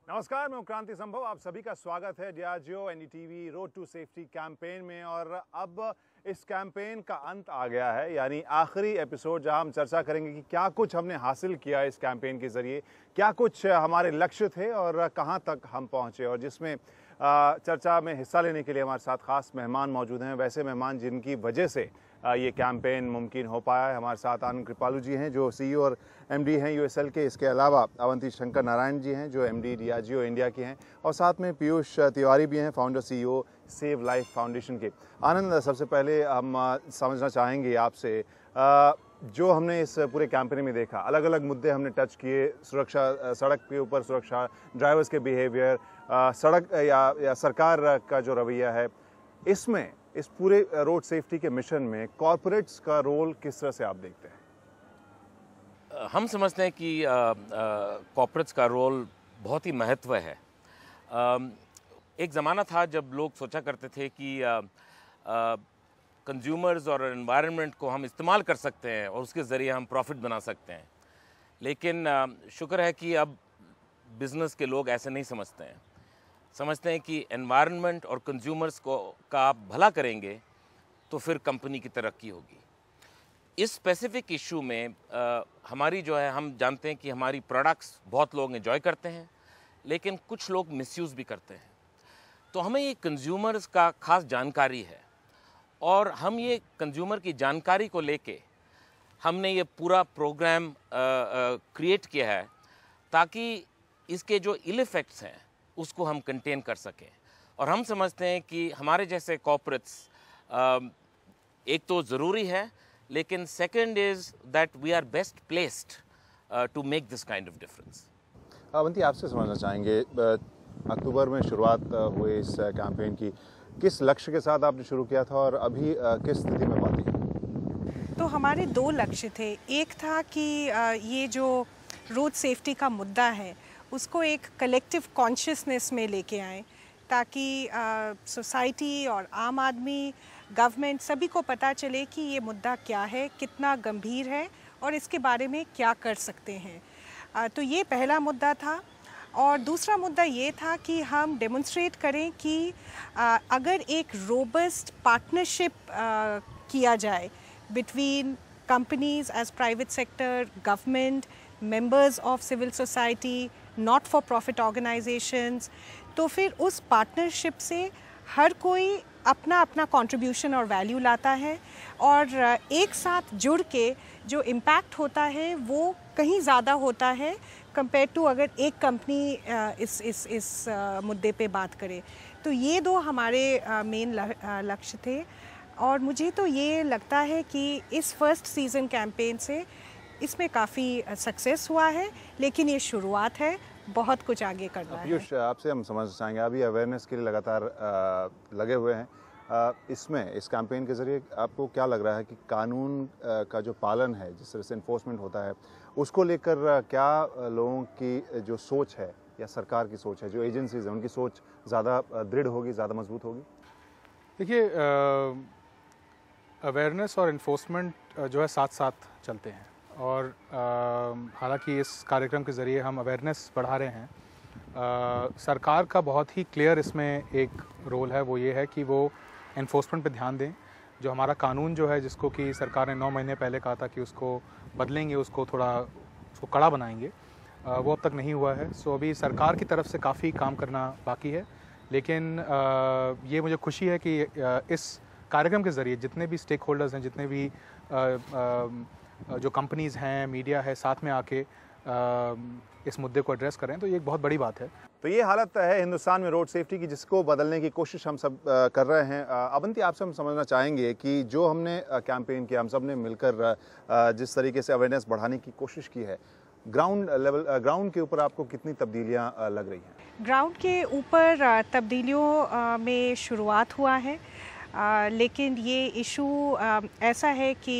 नमस्कार, मैं क्रांति संभव। आप सभी का स्वागत है Diageo NDTV road to safety campaign में। और अब इस कैंपेन का अंत आ गया है, यानी आखिरी एपिसोड जहां हम चर्चा करेंगे कि क्या कुछ हमने हासिल किया इस कैंपेन के जरिए, क्या कुछ हमारे लक्ष्य थे और कहां तक हम पहुंचे। और जिसमें चर्चा में हिस्सा लेने के लिए हमारे साथ खास मेहमान मौजूद हैं, वैसे मेहमान जिनकी वजह से ये कैंपेन मुमकिन हो पाया है। हमारे साथ आनंद कृपालू जी हैं जो सीईओ और एमडी हैं यूएसएल के। इसके अलावा अवंती शंकर नारायण जी हैं जो एमडी डियाजियो इंडिया के हैं, और साथ में पीयूष तिवारी भी हैं, founder CEO save life foundation के। आनंद, सबसे पहले हम समझना चाहेंगे आपसे, जो हमने इस पूरे कैंपेन में देखा, अलग अलग मुद्दे हमने टच किए, सुरक्षा, सड़क के ऊपर सुरक्षा, ड्राइवर्स के बिहेवियर, सड़क या सरकार का जो रवैया है, इसमें इस पूरे रोड सेफ्टी के मिशन में कॉरपोरेट्स का रोल किस तरह से आप देखते हैं? हम समझते हैं कि कॉरपोरेट्स का रोल बहुत ही महत्व है। एक ज़माना था जब लोग सोचा करते थे कि कंज्यूमर्स और एनवायरनमेंट को हम इस्तेमाल कर सकते हैं और उसके ज़रिए हम प्रॉफिट बना सकते हैं, लेकिन शुक्र है कि अब बिज़नेस के लोग ऐसे नहीं समझते हैं। समझते हैं कि एनवायरनमेंट और कंज्यूमर्स को का आप भला करेंगे तो फिर कंपनी की तरक्की होगी। इस स्पेसिफिक इशू में हमारी जो है, हम जानते हैं कि हमारी प्रोडक्ट्स बहुत लोग एंजॉय करते हैं, लेकिन कुछ लोग मिसयूज़ भी करते हैं। तो हमें ये कंज्यूमर्स का खास जानकारी है, और हम ये कंज्यूमर की जानकारी को लेके हमने ये पूरा प्रोग्राम क्रिएट किया है ताकि इसके जो इल इफ़ेक्ट्स हैं उसको हम कंटेन कर सकें। और हम समझते हैं कि हमारे जैसे कॉर्पोरेट्स एक तो ज़रूरी है, लेकिन second is that we are best placed to make this kind of difference. Avanti, आपसे समझना चाहेंगे, अक्टूबर में शुरुआत हुई इस कैंपेन की, किस लक्ष्य के साथ आपने शुरू किया था और अभी किस स्थिति में बात है? तो हमारे दो लक्ष्य थे। एक था कि ये जो रोड सेफ्टी का मुद्दा है उसको एक कलेक्टिव कॉन्शियसनेस में लेके आएं, ताकि सोसाइटी और आम आदमी, गवर्नमेंट, सभी को पता चले कि ये मुद्दा क्या है, कितना गंभीर है और इसके बारे में क्या कर सकते हैं। तो ये पहला मुद्दा था। और दूसरा मुद्दा ये था कि हम डेमोन्स्ट्रेट करें कि अगर एक रोबस्ट पार्टनरशिप किया जाए between companies as private sector, government, members of civil society, not for profit organizations, तो फिर उस पार्टनरशिप से हर कोई अपना अपना कंट्रीब्यूशन और वैल्यू लाता है, और एक साथ जुड़ के जो इम्पैक्ट होता है वो कहीं ज़्यादा होता है कंपेयर टू अगर एक कंपनी इस मुद्दे पे बात करे। तो ये दो हमारे मेन लक्ष्य थे, और मुझे तो ये लगता है कि इस फर्स्ट सीज़न कैंपेन से इसमें काफ़ी सक्सेस हुआ है, लेकिन ये शुरुआत है, बहुत कुछ आगे करना है। पीयूष, आपसे हम समझना चाहेंगे, अभी अवेयरनेस के लिए लगातार लगे हुए हैं, इसमें इस कैंपेन के ज़रिए आपको क्या लग रहा है कि कानून का जो पालन है, जिस तरह से इन्फोर्समेंट होता है, उसको लेकर क्या लोगों की जो सोच है या सरकार की सोच है, जो एजेंसीज हैं, उनकी सोच ज़्यादा दृढ़ होगी, ज़्यादा मजबूत होगी? देखिए, अवेयरनेस और इन्फोर्समेंट जो है साथ साथ चलते हैं, और हालांकि इस कार्यक्रम के ज़रिए हम अवेयरनेस बढ़ा रहे हैं। सरकार का बहुत ही क्लियर इसमें एक रोल है, वो ये है कि वो इन्फोर्समेंट पे ध्यान दें। जो हमारा कानून जो है, जिसको कि सरकार ने 9 महीने पहले कहा था कि उसको बदलेंगे, उसको कड़ा बनाएंगे, वो अब तक नहीं हुआ है। सो अभी सरकार की तरफ से काफ़ी काम करना बाकी है, लेकिन ये मुझे खुशी है कि इस कार्यक्रम के ज़रिए जितने भी स्टेक होल्डर्स हैं, जितने भी जो कंपनीज़ हैं, मीडिया है, साथ में आके इस मुद्दे को एड्रेस करें, तो ये एक बहुत बड़ी बात है। तो ये हालत है हिंदुस्तान में रोड सेफ्टी की, जिसको बदलने की कोशिश हम सब कर रहे हैं। अवंती, आपसे हम समझना चाहेंगे कि जो हमने कैंपेन किया, हम सब ने मिलकर जिस तरीके से अवेयरनेस बढ़ाने की कोशिश की है, ग्राउंड के ऊपर आपको कितनी तब्दीलियाँ लग रही हैं? ग्राउंड के ऊपर तब्दीलियों में शुरुआत हुआ है, लेकिन ये इशू ऐसा है कि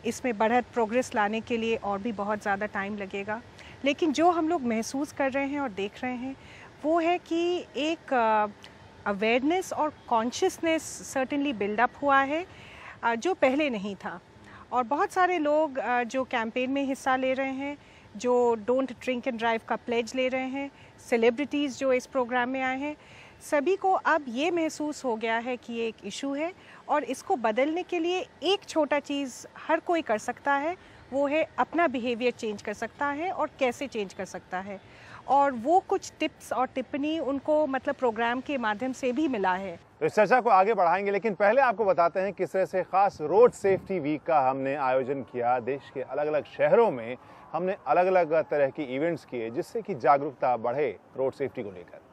इसमें बढ़त प्रोग्रेस लाने के लिए और भी बहुत ज़्यादा टाइम लगेगा। लेकिन जो हम लोग महसूस कर रहे हैं और देख रहे हैं वो है कि एक अवेयरनेस और कॉन्शियसनेस सर्टेनली बिल्डअप हुआ है। जो पहले नहीं था। और बहुत सारे लोग जो कैंपेन में हिस्सा ले रहे हैं, जो डोंट ड्रिंक एंड ड्राइव का प्लेज ले रहे हैं, सेलिब्रिटीज़ जो इस प्रोग्राम में आए हैं, सभी को अब ये महसूस हो गया है कि ये एक इशू है और इसको बदलने के लिए एक छोटा चीज़ हर कोई कर सकता है, वो है अपना बिहेवियर चेंज कर सकता है और कैसे चेंज कर सकता है। और वो कुछ टिप्स और टिप्पणी उनको मतलब प्रोग्राम के माध्यम से भी मिला है। तो इस चर्चा को आगे बढ़ाएंगे, लेकिन पहले आपको बताते हैं किस तरह से खास रोड सेफ्टी वीक का हमने आयोजन किया। देश के अलग अलग शहरों में हमने अलग अलग तरह की इवेंट्स किए जिससे कि जागरूकता बढ़े रोड सेफ्टी को लेकर।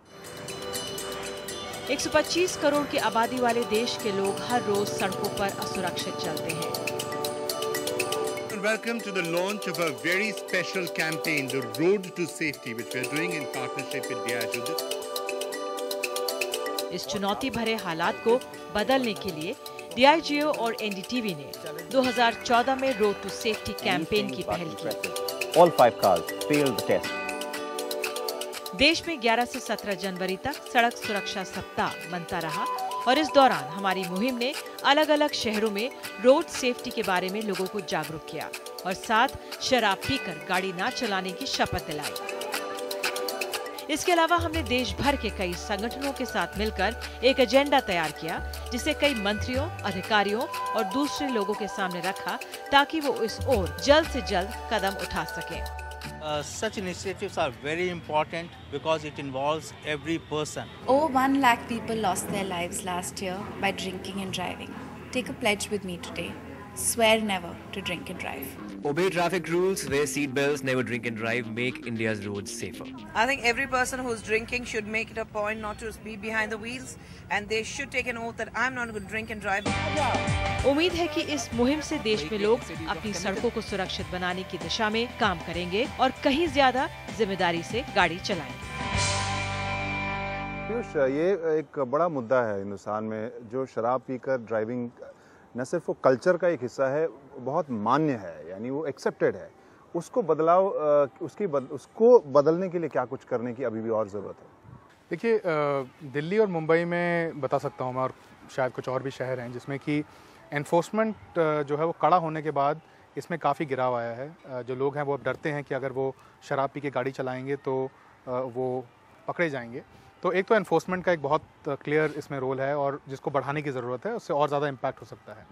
125 करोड़ की आबादी वाले देश के लोग हर रोज सड़कों पर असुरक्षित चलते हैं। Welcome to the launch of a very special campaign, the Road to Safety, which we are doing in partnership with Diageo. इस चुनौती भरे हालात को बदलने के लिए DIGO और NDTV ने 2014 में रोड टू सेफ्टी कैंपेन की पहल की। All 5 cars failed the test. देश में 11 से 17 जनवरी तक सड़क सुरक्षा सप्ताह बनता रहा और इस दौरान हमारी मुहिम ने अलग अलग शहरों में रोड सेफ्टी के बारे में लोगों को जागरूक किया और साथ शराब पीकर गाड़ी ना चलाने की शपथ दिलाई। इसके अलावा हमने देश भर के कई संगठनों के साथ मिलकर एक एजेंडा तैयार किया, जिसे कई मंत्रियों, अधिकारियों और दूसरे लोगों के सामने रखा ताकि वो इस ओर जल्द से जल्द कदम उठा सकें। Such initiatives are very important because it involves every person. Over 1 lakh people lost their lives last year by drinking and driving. Take a pledge with me today. Swear never to drink and drive. Obey traffic rules, wear seat belts, never drink and drive, make India's roads safer. I think every person who's drinking should make it a point not to be behind the wheels and they should take an oath that I'm not going to drink and drive. उम्मीद है कि इस मुहिम से देश में लोग अपनी सड़कों को सुरक्षित बनाने की दिशा में काम करेंगे और कहीं ज्यादा जिम्मेदारी से गाड़ी चलाएंगे। पीयूष, ये एक बड़ा मुद्दा है हिंदुस्तान में, जो शराब पीकर ड्राइविंग न सिर्फ वो कल्चर का एक हिस्सा है, बहुत मान्य है, यानी वो एक्सेप्टेड है। उसको उसको बदलने के लिए क्या कुछ करने की अभी भी और ज़रूरत है? देखिए, दिल्ली और मुंबई में बता सकता हूँ मैं, और शायद कुछ और भी शहर हैं जिसमें कि एनफोर्समेंट जो है वो कड़ा होने के बाद इसमें काफ़ी गिराव आया है। जो लोग हैं वो अब डरते हैं कि अगर वो शराब पी के गाड़ी चलाएंगे तो वो पकड़े जाएंगे। तो एक तो एनफोर्समेंट का एक बहुत क्लियर इसमें रोल है और जिसको बढ़ाने की ज़रूरत है, उससे और ज़्यादा इम्पैक्ट हो सकता है।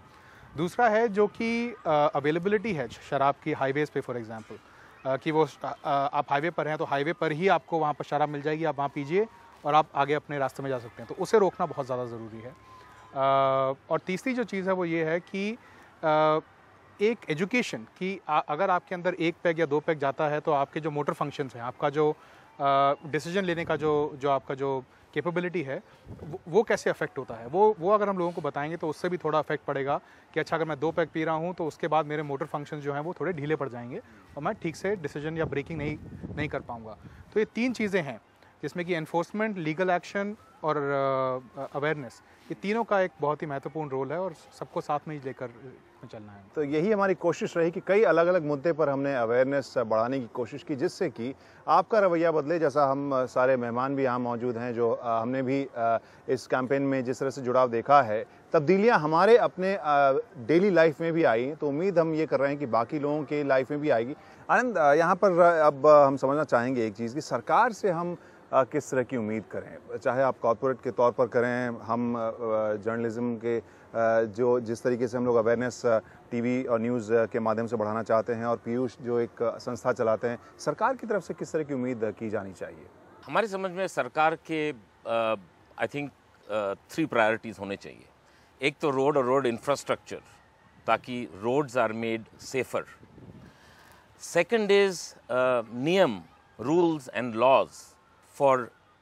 दूसरा है जो कि अवेलेबिलिटी है शराब की हाईवेज़ पे, फॉर एग्जांपल कि वो आप हाईवे पर हैं तो हाईवे पर ही आपको वहाँ पर शराब मिल जाएगी, आप वहाँ पीजिए और आप आगे अपने रास्ते में जा सकते हैं। तो उसे रोकना बहुत ज़्यादा ज़रूरी है। और तीसरी जो चीज़ है वो ये है कि एक एजुकेशन कि अगर आपके अंदर 1 पैग या 2 पैग जाता है तो आपके जो मोटर फंक्शंस हैं, आपका जो डिसीजन लेने का जो आपका जो कैपेबिलिटी है वो कैसे अफेक्ट होता है, वो अगर हम लोगों को बताएंगे तो उससे भी थोड़ा अफेक्ट पड़ेगा कि अच्छा अगर मैं 2 पैग पी रहा हूँ तो उसके बाद मेरे मोटर फंक्शंस जो हैं वो थोड़े ढीले पड़ जाएंगे और मैं ठीक से डिसीजन या ब्रेकिंग नहीं कर पाऊँगा। तो ये 3 चीज़ें हैं जिसमें कि एनफोर्समेंट, लीगल एक्शन और अवेयरनेस, ये तीनों का एक बहुत ही महत्वपूर्ण रोल है और सबको साथ में ही लेकर चलना है। तो यही हमारी कोशिश रही कि कई अलग अलग मुद्दे पर हमने अवेयरनेस बढ़ाने की कोशिश की, जिससे कि आपका रवैया बदले। जैसा हम सारे मेहमान भी यहाँ मौजूद हैं, जो हमने भी इस कैंपेन में जिस तरह से जुड़ाव देखा है, तब्दीलियाँ हमारे अपने डेली लाइफ में भी आई, तो उम्मीद हम ये कर रहे हैं कि बाकी लोगों के लाइफ में भी आएगी। आनंद, यहाँ पर अब हम समझना चाहेंगे एक चीज़ कि सरकार से हम किस तरह की उम्मीद करें, चाहे आप कॉर्पोरेट के तौर पर करें, हम जर्नलिज्म के जिस तरीके से हम लोग अवेयरनेस टीवी और न्यूज़ के माध्यम से बढ़ाना चाहते हैं, और पीयूष जो एक संस्था चलाते हैं, सरकार की तरफ से किस तरह की उम्मीद की जानी चाहिए? हमारी समझ में सरकार के आई थिंक 3 प्रायोरिटीज़ होने चाहिए। एक तो रोड और रोड इंफ्रास्ट्रक्चर, ताकि roads are made safer. Second is नियम, rules and laws for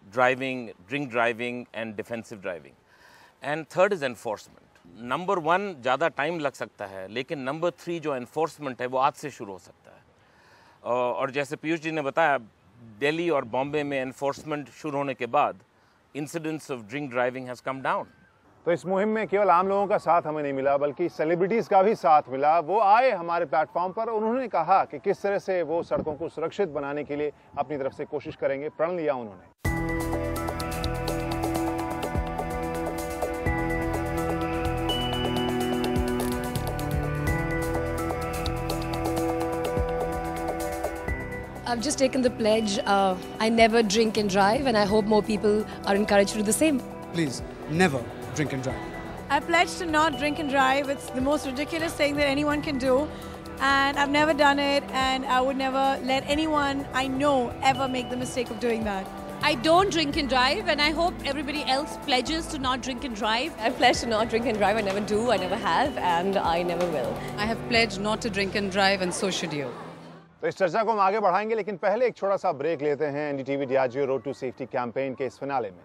driving, drink driving and defensive driving. And third is enforcement. Number 1 ज़्यादा टाइम लग सकता है, लेकिन नंबर 3 जो enforcement है वो आज से शुरू हो सकता है। और जैसे पीयूष जी ने बताया, दिल्ली और बॉम्बे में enforcement शुरू होने के बाद incidents of drink driving has come down. तो इस मुहिम में केवल आम लोगों का साथ हमें नहीं मिला, बल्कि सेलिब्रिटीज़ का भी साथ मिला। वो आए हमारे प्लेटफॉर्म पर, उन्होंने कहा कि किस तरह से वो सड़कों को सुरक्षित बनाने के लिए अपनी तरफ से कोशिश करेंगे। प्रण लिया उन्होंने। I've just taken the pledge. I never drink and drive, and I hope more people are encouraged to do the same. Please, never drink and drive. I pledged to not drink and drive. It's the most ridiculous thing that anyone can do. And I've never done it, and I would never let anyone I know ever make the mistake of doing that. I don't drink and drive, and I hope everybody else pledges to not drink and drive. I pledged to not drink and drive. I never do, I never have, and I never will. I have pledged not to drink and drive, and so should you. तो इस चर्चा को हम आगे बढ़ाएंगे, लेकिन पहले एक छोटा सा ब्रेक लेते हैं NDTV Diageo road to safety campaign के इस फिनाले में।